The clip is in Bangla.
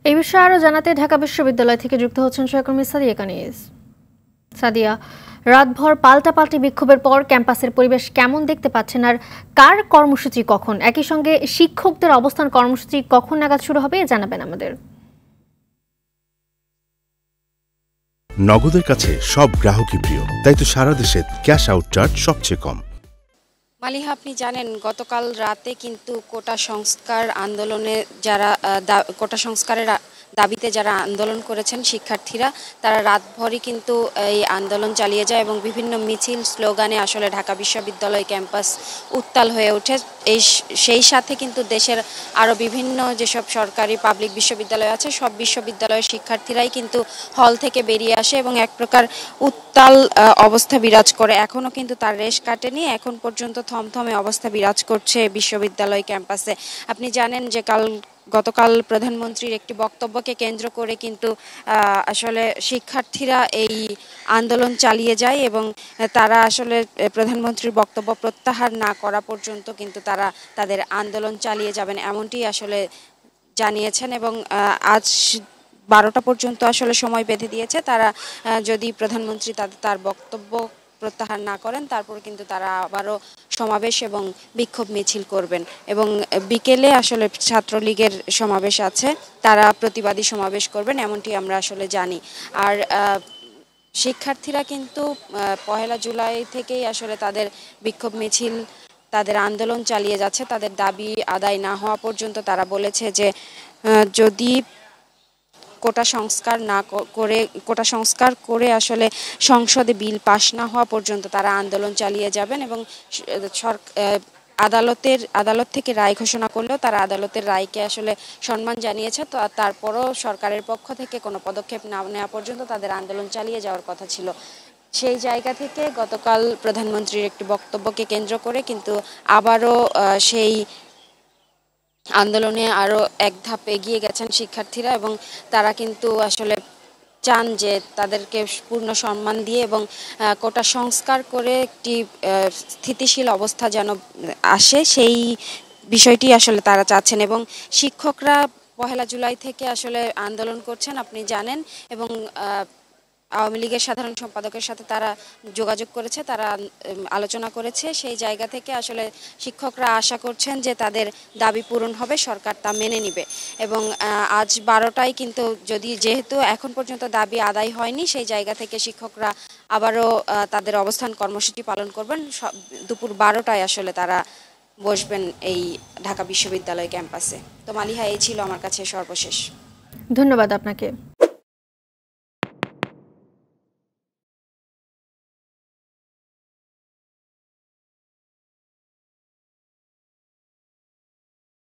এই বিষয়ে আরো জানাতে ঢাকা বিশ্ববিদ্যালয় থেকে যুক্ত হচ্ছেন সহকর্মী সাদিয়া কানিজ। সাদিয়া, রাতভর পাল্টাপাল্টি বিক্ষোভের পর ক্যাম্পাসের পরিবেশ কেমন দেখতে পাচ্ছেন, আর কার কর্মসূচি কখন, একই সঙ্গে শিক্ষকদের অবস্থান কর্মসূচি কখন নাগাদ শুরু হবে জানাবেন আমাদের। নগদের কাছে সব গ্রাহকই প্রিয়, তাই তো সারা দেশে ক্যাশ আউট চার্জ সবচেয়ে কম। মালিহা, আপনি জানেন গতকাল রাতে কিন্তু কোটা সংস্কার আন্দোলনে যারা কোটা সংস্কারের দাবিতে যারা আন্দোলন করেছেন শিক্ষার্থীরা, তারা রাতভরই কিন্তু এই আন্দোলন চালিয়ে যায় এবং বিভিন্ন মিছিল স্লোগানে আসলে ঢাকা বিশ্ববিদ্যালয় ক্যাম্পাস উত্তাল হয়ে ওঠে। সেই সাথে কিন্তু দেশের আরও বিভিন্ন যেসব সরকারি পাবলিক বিশ্ববিদ্যালয় আছে সব বিশ্ববিদ্যালয়ের শিক্ষার্থীরাই কিন্তু হল থেকে বেরিয়ে আসে এবং এক প্রকার উত্তাল অবস্থা বিরাজ করে। এখনও কিন্তু তার রেশ কাটেনি, এখন পর্যন্ত থমথমে অবস্থা বিরাজ করছে বিশ্ববিদ্যালয় ক্যাম্পাসে। আপনি জানেন যে গতকাল প্রধানমন্ত্রীর একটি বক্তব্যকে কেন্দ্র করে কিন্তু আসলে শিক্ষার্থীরা এই আন্দোলন চালিয়ে যায় এবং তারা আসলে প্রধানমন্ত্রীর বক্তব্য প্রত্যাহার না করা পর্যন্ত কিন্তু তারা তাদের আন্দোলন চালিয়ে যাবেন, এমনটি আসলে জানিয়েছেন। এবং আজ 12টা পর্যন্ত আসলে সময় বেঁধে দিয়েছে তারা, যদি প্রধানমন্ত্রী তার বক্তব্য প্রত্যাহার না করেন তারপর কিন্তু তারা আবারও সমাবেশ এবং বিক্ষোভ মিছিল করবেন। এবং বিকেলে আসলে ছাত্রলীগের সমাবেশ আছে, তারা প্রতিবাদী সমাবেশ করবেন এমনটি আমরা আসলে জানি। আর শিক্ষার্থীরা কিন্তু 1 জুলাই থেকেই আসলে তাদের বিক্ষোভ মিছিল, তাদের আন্দোলন চালিয়ে যাচ্ছে। তাদের দাবি আদায় না হওয়া পর্যন্ত তারা বলেছে যে যদি কোটা সংস্কার করে আসলে সংসদে বিল পাশ না হওয়া পর্যন্ত তারা আন্দোলন চালিয়ে যাবেন। এবং আদালত থেকে রায় ঘোষণা করলেও তারা আদালতের রায়কে আসলে সম্মান জানিয়েছে। তো তারপরও সরকারের পক্ষ থেকে কোনো পদক্ষেপ না নেওয়া পর্যন্ত তাদের আন্দোলন চালিয়ে যাওয়ার কথা ছিল। সেই জায়গা থেকে গতকাল প্রধানমন্ত্রীর একটি বক্তব্যকে কেন্দ্র করে কিন্তু আবারও সেই আন্দোলনে আরও এক ধাপ এগিয়ে গেছেন শিক্ষার্থীরা এবং তারা কিন্তু আসলে চান যে তাদেরকে পূর্ণ সম্মান দিয়ে এবং কোটা সংস্কার করে একটি স্থিতিশীল অবস্থা যেন আসে, সেই বিষয়টি আসলে তারা চাচ্ছেন। এবং শিক্ষকরা 1 জুলাই থেকে আসলে আন্দোলন করছেন আপনি জানেন, এবং আওয়ামী লীগের সাধারণ সম্পাদকের সাথে তারা যোগাযোগ করেছে, তারা আলোচনা করেছে। সেই জায়গা থেকে আসলে শিক্ষকরা আশা করছেন যে তাদের দাবি পূরণ হবে, সরকার তা মেনে নিবে। এবং আজ 12টায় কিন্তু যেহেতু এখন পর্যন্ত দাবি আদায় হয়নি, সেই জায়গা থেকে শিক্ষকরা আবারও তাদের অবস্থান কর্মসূচি পালন করবেন। দুপুর 12টায় আসলে তারা বসবেন এই ঢাকা বিশ্ববিদ্যালয় ক্যাম্পাসে। তো মালিহা, এই ছিল আমার কাছে সর্বশেষ। ধন্যবাদ আপনাকে।